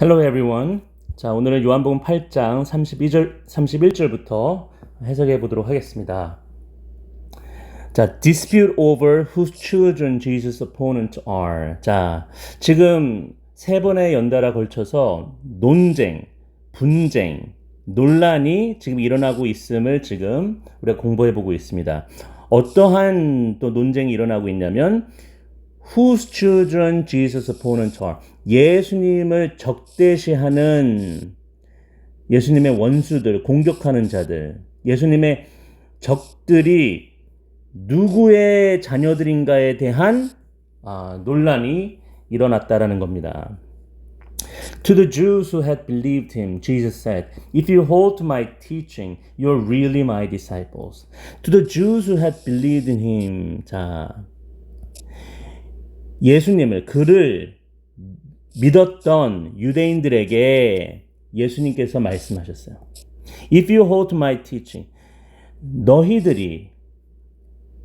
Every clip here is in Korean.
Hello everyone. 자, 오늘은 요한복음 8장 31절부터 해석해 보도록 하겠습니다. 자, dispute over whose children Jesus' opponents are. 자, 지금 세 번의 연달아 걸쳐서 논쟁, 분쟁, 논란이 지금 일어나고 있음을 지금 우리가 공부해 보고 있습니다. 어떠한 또 논쟁이 일어나고 있냐면 whose children Jesus' opponents are. 예수님을 적대시하는 예수님의 원수들, 공격하는 자들, 예수님의 적들이 누구의 자녀들인가에 대한 논란이 일어났다라는 겁니다. To the Jews who had believed him, Jesus said, "If you hold to my teaching, you are really my disciples." To the Jews who had believed in him. 자, 예수님을, 그를 믿었던 유대인들에게 예수님께서 말씀하셨어요. If you hold to my teaching, 너희들이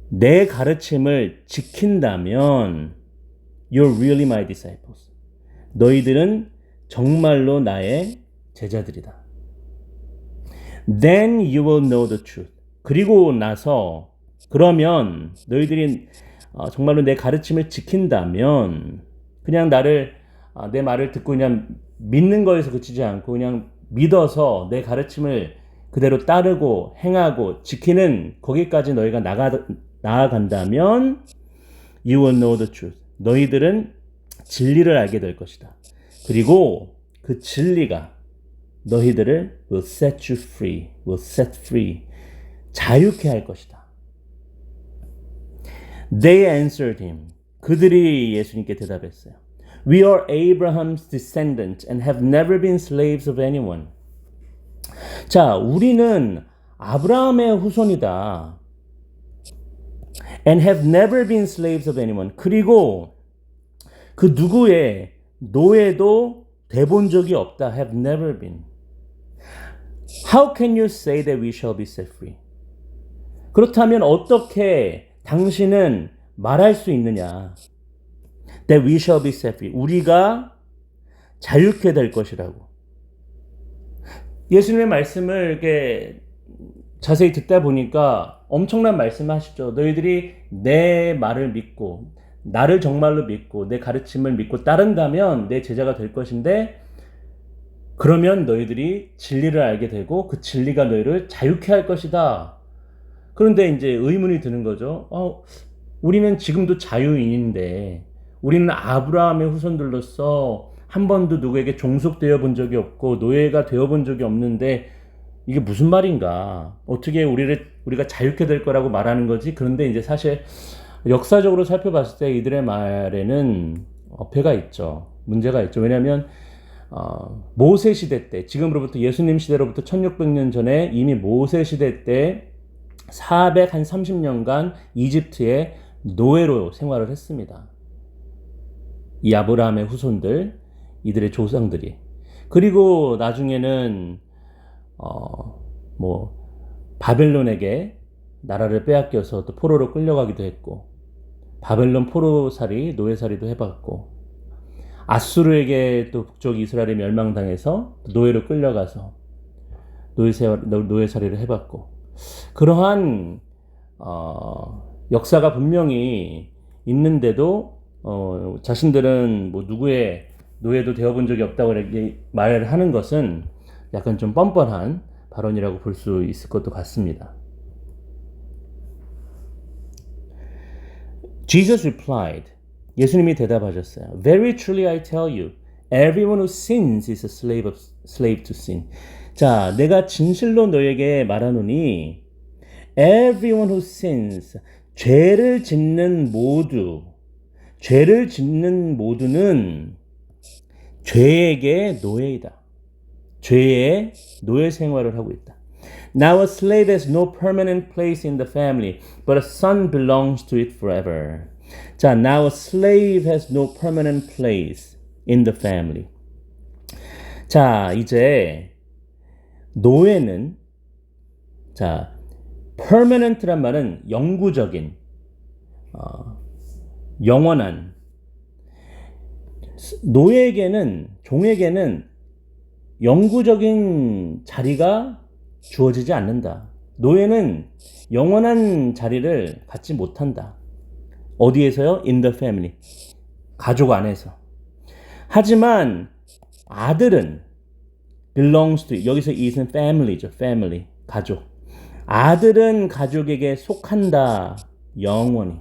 내 가르침을 지킨다면 you're really my disciples. 너희들은 정말로 나의 제자들이다. Then you will know the truth. 그리고 나서 그러면 너희들이 정말로 내 가르침을 지킨다면 그냥 내 말을 듣고 그냥 믿는 거에서 그치지 않고 그냥 믿어서 내 가르침을 그대로 따르고 행하고 지키는 거기까지 너희가 나아간다면 you will know the truth. 너희들은 진리를 알게 될 것이다. 그리고 그 진리가 너희들을 will set you free, will set free. 자유케 할 것이다. They answered him. 그들이 예수님께 대답했어요. We are Abraham's descendants and have never been slaves of anyone. 자, 우리는 아브라함의 후손이다. And have never been slaves of anyone. 그리고 그 누구의 노예도 돼본 적이 없다. Have never been. How can you say that we shall be set free? 그렇다면 어떻게 당신은 말할 수 있느냐? That we shall be set free. 우리가 자유케 될 것이라고. 예수님의 말씀을 이렇게 자세히 듣다 보니까 엄청난 말씀을 하시죠. 너희들이 내 말을 믿고 나를 정말로 믿고 내 가르침을 믿고 따른다면 내 제자가 될 것인데 그러면 너희들이 진리를 알게 되고 그 진리가 너희를 자유케 할 것이다. 그런데 이제 의문이 드는 거죠. 우리는 지금도 자유인인데 우리는 아브라함의 후손들로서 한 번도 누구에게 종속되어 본 적이 없고 노예가 되어 본 적이 없는데 이게 무슨 말인가? 어떻게 우리가 자유케 될 거라고 말하는 거지? 그런데 이제 사실 역사적으로 살펴봤을 때 이들의 말에는 어폐가 있죠. 문제가 있죠. 왜냐하면 모세 시대 때, 지금으로부터 예수님 시대로부터 1600년 전에 이미 모세 시대 때 430년간 이집트에 노예로 생활을 했습니다. 이 아브라함의 후손들, 이들의 조상들이. 그리고 나중에는 바벨론에게 나라를 빼앗겨서 또 포로로 끌려가기도 했고, 바벨론 포로살이, 노예살이도 해봤고, 아수르에게 또 북쪽 이스라엘이 멸망당해서 노예로 끌려가서 노예살이를 해봤고, 그러한 역사가 분명히 있는데도 자신들은 누구의 노예도 되어본 적이 없다고 말을 하는 것은 약간 좀 뻔뻔한 발언이라고 볼 수 있을 것도 같습니다. Jesus replied. 예수님이 대답하셨어요. Very truly I tell you, everyone who sins is a slave to sin. 자, 내가 진실로 너에게 말하노니 everyone who sins, 죄를 짓는 모두는 죄에게 노예이다. 죄의 노예 생활을 하고 있다. Now a slave has no permanent place in the family, but a son belongs to it forever. 자, now a slave has no permanent place in the family. 자, 이제 노예는 permanent란 말은 영구적인, 영원한. 노예에게는, 종에게는 영구적인 자리가 주어지지 않는다. 노예는 영원한 자리를 갖지 못한다. 어디에서요? In the family. 가족 안에서. 하지만 아들은 belongs to, 여기서 is는 family죠. family. 가족. 아들은 가족에게 속한다. 영원히.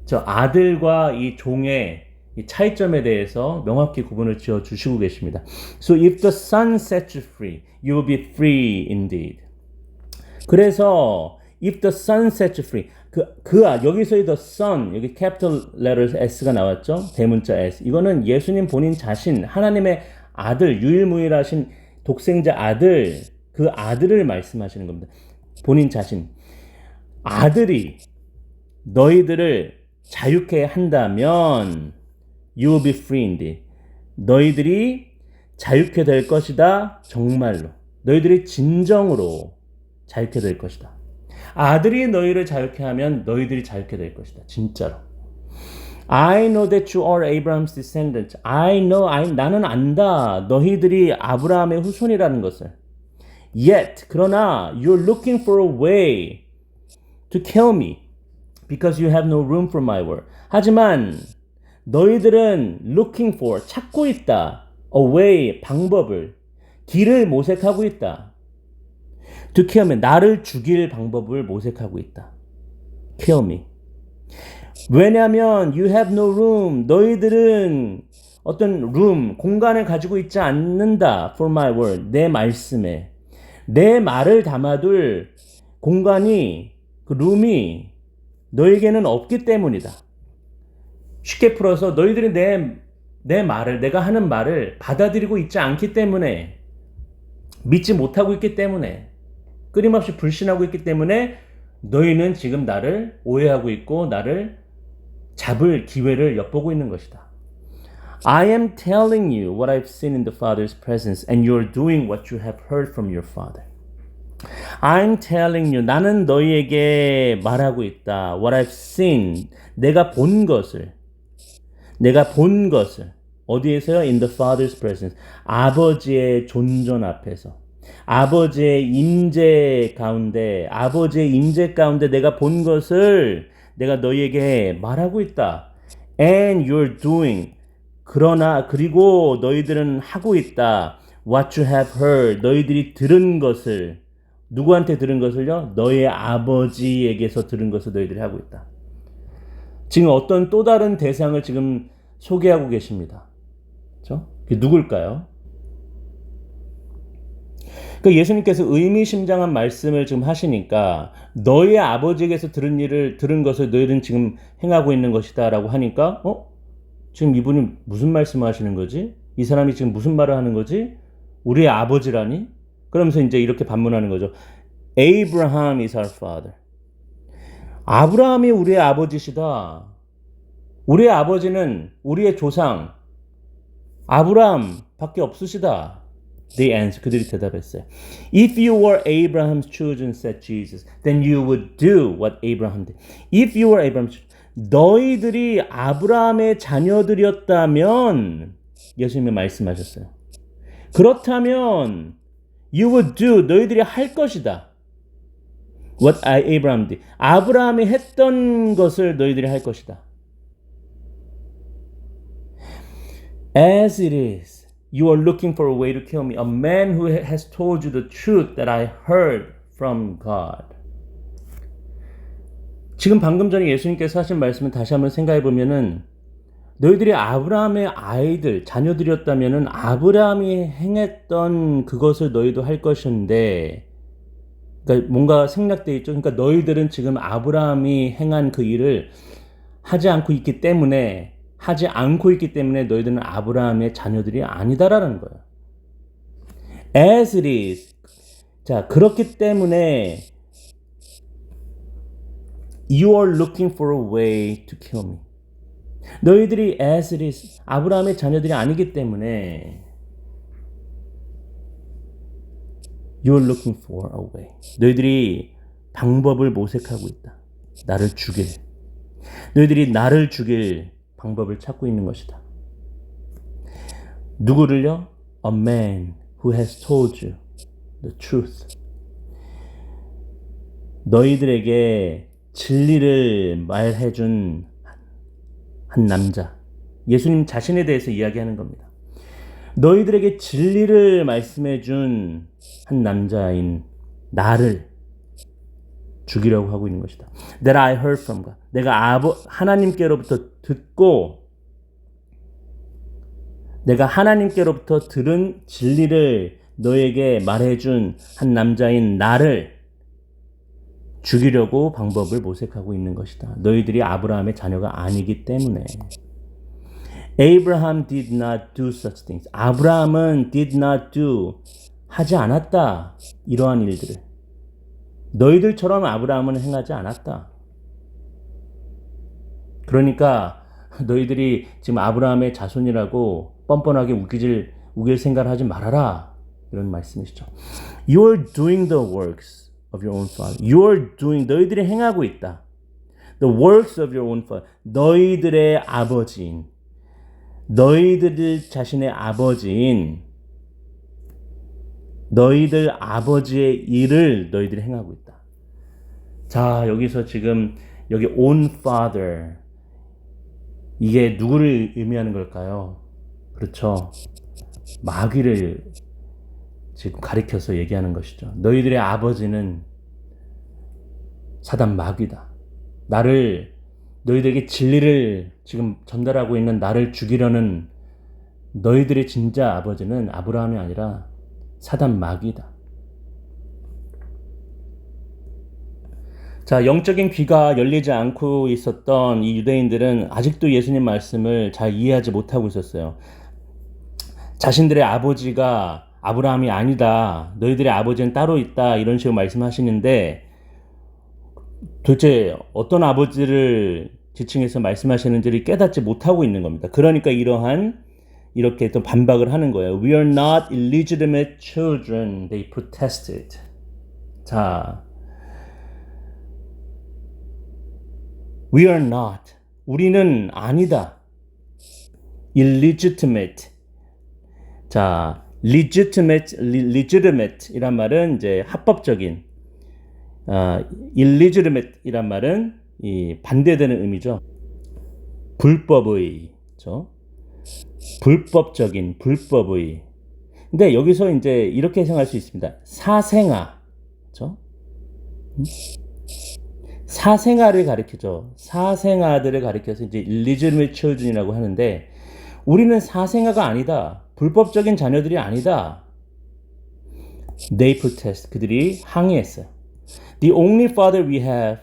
저 아들과 이 종의 이 차이점에 대해서 명확히 구분을 지어 주시고 계십니다. So if the son sets you free, you will be free indeed. 그래서 if the son sets you free, 여기서의 the son, 여기 capital letters S가 나왔죠? 대문자 S. 이거는 예수님 본인 자신, 하나님의 아들, 유일무이하신 독생자 아들, 그 아들을 말씀하시는 겁니다. 본인 자신. 아들이 너희들을 자유케 한다면 you will be free indeed. 너희들이 자유케 될 것이다. 정말로. 너희들이 진정으로 자유케 될 것이다. 아들이 너희를 자유케 하면 너희들이 자유케 될 것이다. 진짜로. I know that you are Abraham's descendant. 나는 안다. 너희들이 아브라함의 후손이라는 것을. Yet, 그러나 you're looking for a way to kill me because you have no room for my word. 하지만 너희들은 looking for, 찾고 있다. A way, 방법을, 길을 모색하고 있다. To kill me, 나를 죽일 방법을 모색하고 있다. Kill me. 왜냐하면 you have no room, 너희들은 어떤 room, 공간을 가지고 있지 않는다. For my word, 내 말씀에. 내 말을 담아둘 공간이, 그 룸이 너에게는 없기 때문이다. 쉽게 풀어서 너희들이 내 말을, 내가 하는 말을 받아들이고 있지 않기 때문에, 믿지 못하고 있기 때문에, 끊임없이 불신하고 있기 때문에 너희는 지금 나를 오해하고 있고 나를 잡을 기회를 엿보고 있는 것이다. I am telling you what I've seen in the Father's presence and you're doing what you have heard from your Father. I'm telling you, 나는 너희에게 말하고 있다. What I've seen, 내가 본 것을. 어디에서요? In the Father's presence. 아버지의 존전 앞에서. 아버지의 임재 가운데 내가 본 것을 내가 너희에게 말하고 있다. And you're doing. 그리고 너희들은 하고 있다. What you have heard. 너희들이 들은 것을. 누구한테 들은 것을요? 너의 아버지에게서 들은 것을 너희들이 하고 있다. 지금 어떤 또 다른 대상을 지금 소개하고 계십니다. 그렇죠? 그게 누굴까요? 그러니까 예수님께서 의미심장한 말씀을 지금 하시니까 너의 아버지에게서 들은 것을 너희들은 지금 행하고 있는 것이다 라고 하니까 지금 이분이 무슨 말씀을 하시는 거지? 이 사람이 지금 무슨 말을 하는 거지? 우리의 아버지라니? 그러면서 이제 이렇게 반문하는 거죠. Abraham is our father. 아브라함이 우리의 아버지시다. 우리의 아버지는 우리의 조상 아브라함밖에 없으시다. They answered, 그들이 대답했어요. If you were Abraham's children, said Jesus, then you would do what Abraham did. If you were Abraham's children, 너희들이 아브라함의 자녀들이었다면 예수님이 말씀하셨어요. 그렇다면 you would do, 너희들이 할 것이다. What Abraham did. 아브라함이 했던 것을 너희들이 할 것이다. As it is, you are looking for a way to kill me, a man who has told you the truth that I heard from God. 지금 방금 전에 예수님께서 하신 말씀을 다시 한번 생각해 보면은 너희들이 아브라함의 아이들, 자녀들이었다면은 아브라함이 행했던 그것을 너희도 할 것인데, 그러니까 뭔가 생략되어 있죠. 그러니까 너희들은 지금 아브라함이 행한 그 일을 하지 않고 있기 때문에 너희들은 아브라함의 자녀들이 아니다라는 거예요. As it is. 자, 그렇기 때문에 you are looking for a way to kill me. 너희들이 as it is, 아브라함의 자녀들이 아니기 때문에 you are looking for a way. 너희들이 방법을 모색하고 있다. 너희들이 나를 죽일 방법을 찾고 있는 것이다. 누구를요? A man who has told you the truth. 너희들에게 진리를 말해준 한 남자. 예수님 자신에 대해서 이야기하는 겁니다. 너희들에게 진리를 말씀해준 한 남자인 나를 죽이려고 하고 있는 것이다. That I heard from God. 내가 하나님께로부터 듣고 내가 하나님께로부터 들은 진리를 너에게 말해준 한 남자인 나를 죽이려고 방법을 모색하고 있는 것이다. 너희들이 아브라함의 자녀가 아니기 때문에. Abraham did not do such things. 아브라함은 did not do, 하지 않았다. 이러한 일들을. 너희들처럼 아브라함은 행하지 않았다. 그러니까 너희들이 지금 아브라함의 자손이라고 뻔뻔하게 우길 생각을 하지 말아라. 이런 말씀이시죠. You're doing the works of your own father. You're doing, 너희들이 행하고 있다. The works of your own father. 너희들의 아버지인, 너희들 자신의 아버지인, 너희들 아버지의 일을 너희들이 행하고 있다. 자, 여기서 지금 여기 own father, 이게 누구를 의미하는 걸까요? 그렇죠. 마귀를 지금 가리켜서 얘기하는 것이죠. 너희들의 아버지는 사단 마귀다. 너희들에게 진리를 지금 전달하고 있는 나를 죽이려는 너희들의 진짜 아버지는 아브라함이 아니라 사단 마귀다. 자, 영적인 귀가 열리지 않고 있었던 이 유대인들은 아직도 예수님 말씀을 잘 이해하지 못하고 있었어요. 자신들의 아버지가 아브라함이 아니다. 너희들의 아버지는 따로 있다. 이런 식으로 말씀하시는데 도대체 어떤 아버지를 지칭해서 말씀하시는지를 깨닫지 못하고 있는 겁니다. 그러니까 이렇게 또 반박을 하는 거예요. We are not illegitimate children, they protested. 자, we are not. 우리는 아니다. illegitimate. 자, legitimate 이란 말은 이제 합법적인, illegitimate 이란 말은 이 반대되는 의미죠. 불법의, 그렇죠? 불법의. 근데 여기서 이제 이렇게 생각할 수 있습니다. 사생아, 그렇죠? 사생아를 가리키죠. 사생아들을 가리켜서 이제 illegitimate children이라고 하는데 우리는 사생아가 아니다. 불법적인 자녀들이 아니다. They protest. 그들이 항의했어요. The only father we have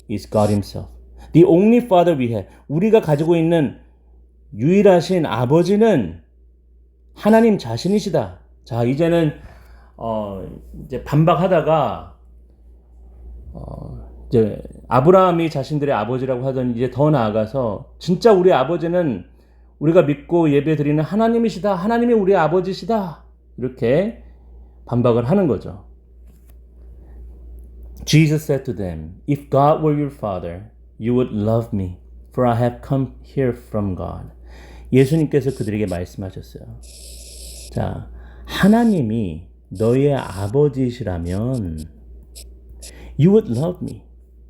is God himself. The only father we have. 우리가 가지고 있는 유일하신 아버지는 하나님 자신이시다. 자, 이제는 이제 반박하다가 이제 아브라함이 자신들의 아버지라고 하더니 이제 더 나아가서 진짜 우리 아버지는 우리가 믿고 예배드리는 하나님이시다. 하나님이 우리 아버지시다. 이렇게 반박을 하는 거죠. Jesus said to them, If God were your father, you would love me, for I have come here from God. 예수님께서 그들에게 말씀하셨어요. 자, 하나님이 너희의 아버지시라면 You would love me.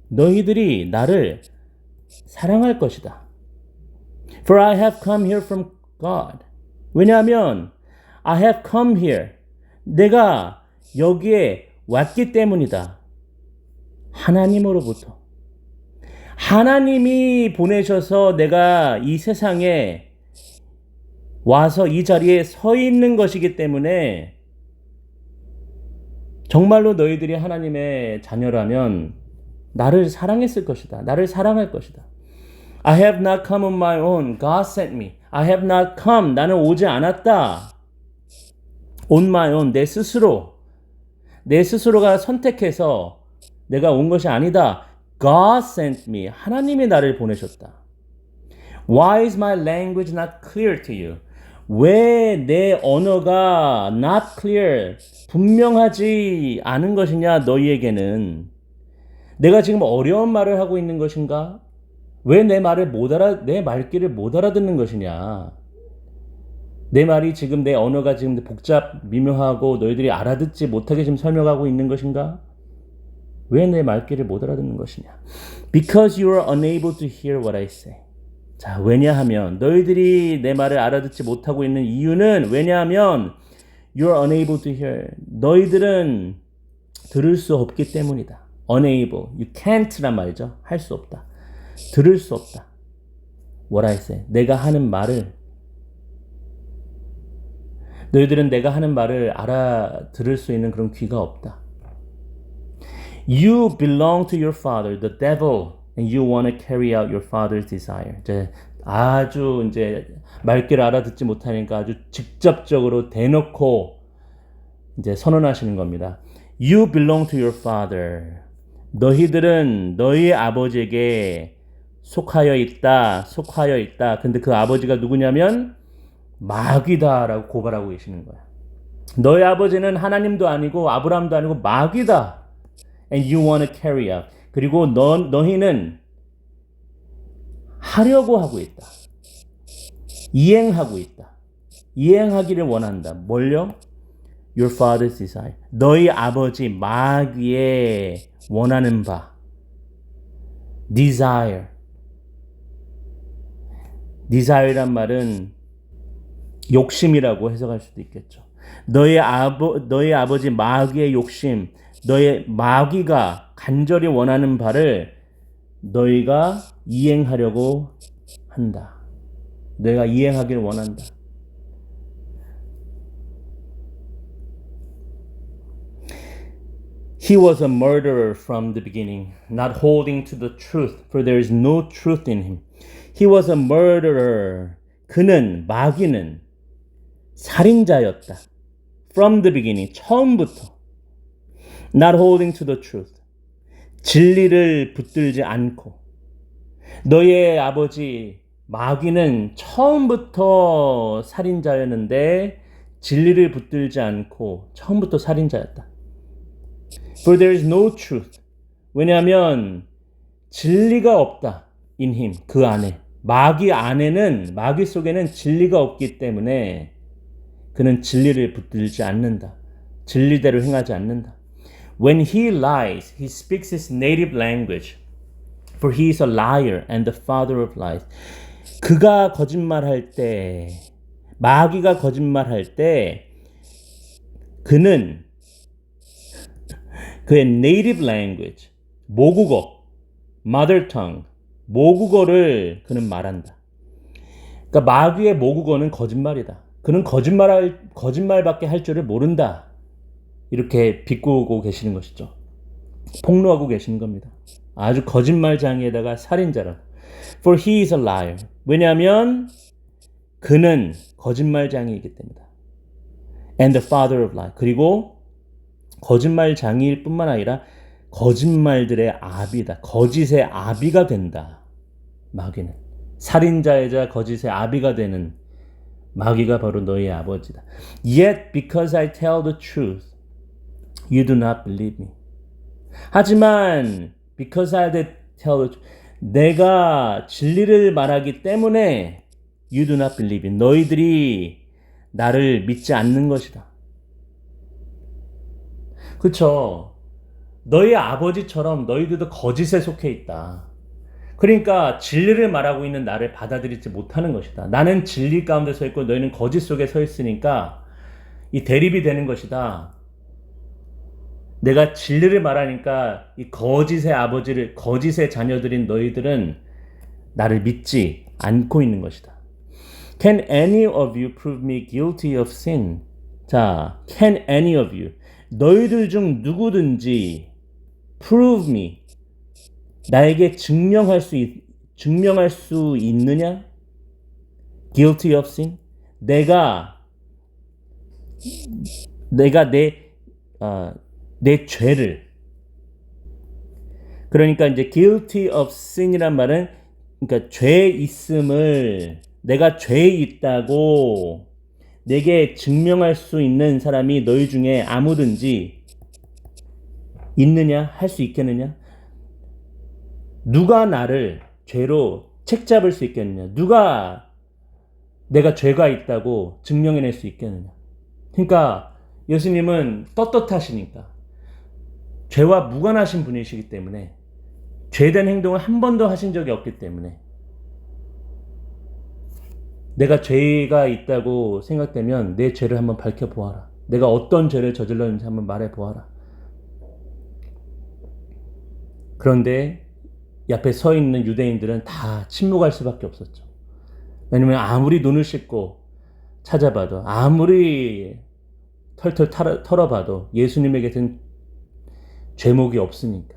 너희들이 나를 사랑할 것이다. For I have come here from God. 왜냐하면 I have come here. 내가 여기에 왔기 때문이다. 하나님으로부터. 하나님이 보내셔서 내가 이 세상에 와서 이 자리에 서 있는 것이기 때문에 정말로 너희들이 하나님의 자녀라면 나를 사랑했을 것이다. 나를 사랑할 것이다. I have not come on my own. God sent me. I have not come. 나는 오지 않았다. On my own. 내 스스로가 선택해서 내가 온 것이 아니다. God sent me. 하나님이 나를 보내셨다. Why is my language not clear to you? 왜 내 언어가 not clear, 분명하지 않은 것이냐 너희에게는. 내가 지금 어려운 말을 하고 있는 것인가? 왜 내 말귀를 못 알아듣는 것이냐? 내 말이 지금 내 언어가 지금 미묘하고 너희들이 알아듣지 못하게 지금 설명하고 있는 것인가? 왜 내 말귀를 못 알아듣는 것이냐? Because you are unable to hear what I say. 자, 왜냐하면 너희들이 내 말을 알아듣지 못하고 있는 이유는 왜냐하면 you are unable to hear. 너희들은 들을 수 없기 때문이다. Unable. You can't란 말이죠. 할 수 없다. 들을 수 없다. What I say. 내가 하는 말을 너희들은 내가 하는 말을 알아들을 수 있는 그런 귀가 없다. You belong to your father, the devil, and you want to carry out your father's desire. 이제 말귀를 알아듣지 못하니까 아주 직접적으로 대놓고 이제 선언하시는 겁니다. You belong to your father. 너희들은 너희 아버지에게 속하여 있다. 근데 그 아버지가 누구냐면 마귀다라고 고발하고 계시는 거야. 너희 아버지는 하나님도 아니고 아브라함도 아니고 마귀다. And you want to carry out. 그리고 너희는 하려고 하고 있다. 이행하고 있다. 이행하기를 원한다. 뭘요? Your father's desire. 너희 아버지 마귀의 원하는 바. Desire란 말은 욕심이라고 해석할 수도 있겠죠. 너희 아버지 마귀의 욕심, 너의 마귀가 간절히 원하는 바를 너희가 이행하려고 한다. 너희가 이행하기를 원한다. He was a murderer from the beginning, not holding to the truth, for there is no truth in him. He was a murderer. 마귀는 살인자였다. From the beginning, 처음부터. Not holding to the truth. 진리를 붙들지 않고. 너의 아버지 마귀는 처음부터 살인자였는데 진리를 붙들지 않고 처음부터 살인자였다. For there is no truth. 왜냐하면 진리가 없다. In him, 그 안에. 마귀 속에는 진리가 없기 때문에 그는 진리를 붙들지 않는다. 진리대로 행하지 않는다. When he lies, he speaks his native language. For he is a liar and the father of lies. 그가 거짓말할 때, 마귀가 거짓말할 때, 그는 그의 native language, 모국어, mother tongue, 모국어를 그는 말한다. 그러니까 마귀의 모국어는 거짓말이다. 그는 거짓말밖에 할 줄을 모른다. 이렇게 비꼬고 계시는 것이죠. 폭로하고 계시는 겁니다. 아주 거짓말장애에다가 살인자라고. For he is a liar. 왜냐하면 그는 거짓말장애이기 때문이다. And the father of lies. 그리고 거짓말장애일 뿐만 아니라 거짓말들의 아비다. 거짓의 아비가 된다. 마귀는. 살인자이자 거짓의 아비가 되는 마귀가 바로 너희의 아버지다. Yet because I tell the truth, you do not believe me. 하지만 because I tell the truth, 내가 진리를 말하기 때문에 you do not believe me. 너희들이 나를 믿지 않는 것이다. 그렇죠. 너희 아버지처럼 너희들도 거짓에 속해 있다. 그러니까 진리를 말하고 있는 나를 받아들이지 못하는 것이다. 나는 진리 가운데 서 있고 너희는 거짓 속에 서 있으니까 이 대립이 되는 것이다. 내가 진리를 말하니까 이 거짓의 자녀들인 너희들은 나를 믿지 않고 있는 것이다. Can any of you prove me guilty of sin? 자, can any of you? 너희들 중 누구든지 prove me. 나에게 증명할 수 있느냐? Guilty of sin? 내가 내 죄를. 그러니까 이제 guilty of sin이란 말은 그러니까 죄 있음을 내가 죄 있다고 내게 증명할 수 있는 사람이 너희 중에 아무든지 있느냐? 할 수 있겠느냐? 누가 나를 죄로 책 잡을 수 있겠느냐? 누가 내가 죄가 있다고 증명해낼 수 있겠느냐? 그러니까 예수님은 떳떳하시니까 죄와 무관하신 분이시기 때문에 죄된 행동을 한 번도 하신 적이 없기 때문에 내가 죄가 있다고 생각되면 내 죄를 한번 밝혀보아라. 내가 어떤 죄를 저질렀는지 한번 말해보아라. 그런데 옆에 서 있는 유대인들은 다 침묵할 수밖에 없었죠. 왜냐면 아무리 눈을 씻고 찾아봐도 아무리 털털 털어봐도 예수님에게는 죄목이 없으니까.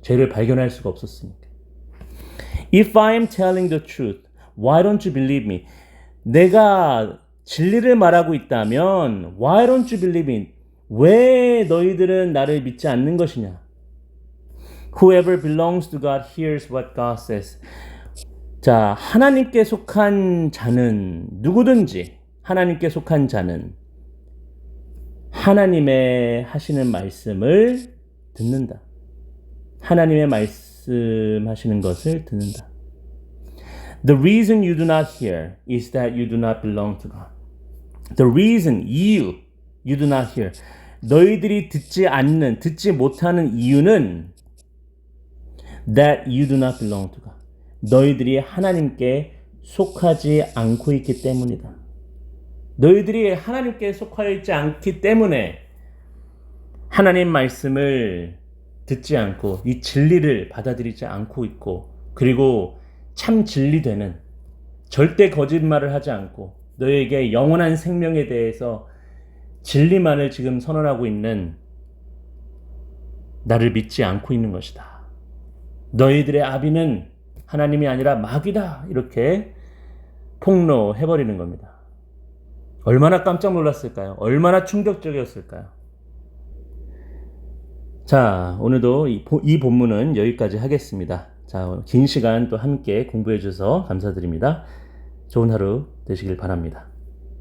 죄를 발견할 수가 없었으니까. If I am telling the truth, why don't you believe me? 내가 진리를 말하고 있다면 why don't you believe me? 왜 너희들은 나를 믿지 않는 것이냐? Whoever belongs to God hears what God says. 자, 하나님께 속한 자는 누구든지 하나님께 속한 자는 하나님의 하시는 말씀을 듣는다. 하나님의 말씀하시는 것을 듣는다. The reason you do not hear is that you do not belong to God. The reason you do not hear. 너희들이 듣지 못하는 이유는 that you do not belong to God. 너희들이 하나님께 속하지 않고 있기 때문이다. 너희들이 하나님께 속하여 있지 않기 때문에 하나님 말씀을 듣지 않고 이 진리를 받아들이지 않고 있고 그리고 참 진리되는 절대 거짓말을 하지 않고 너에게 영원한 생명에 대해서 진리만을 지금 선언하고 있는 나를 믿지 않고 있는 것이다. 너희들의 아비는 하나님이 아니라 마귀다. 이렇게 폭로해버리는 겁니다. 얼마나 깜짝 놀랐을까요? 얼마나 충격적이었을까요? 자, 오늘도 이 본문은 여기까지 하겠습니다. 자, 긴 시간 또 함께 공부해 주셔서 감사드립니다. 좋은 하루 되시길 바랍니다.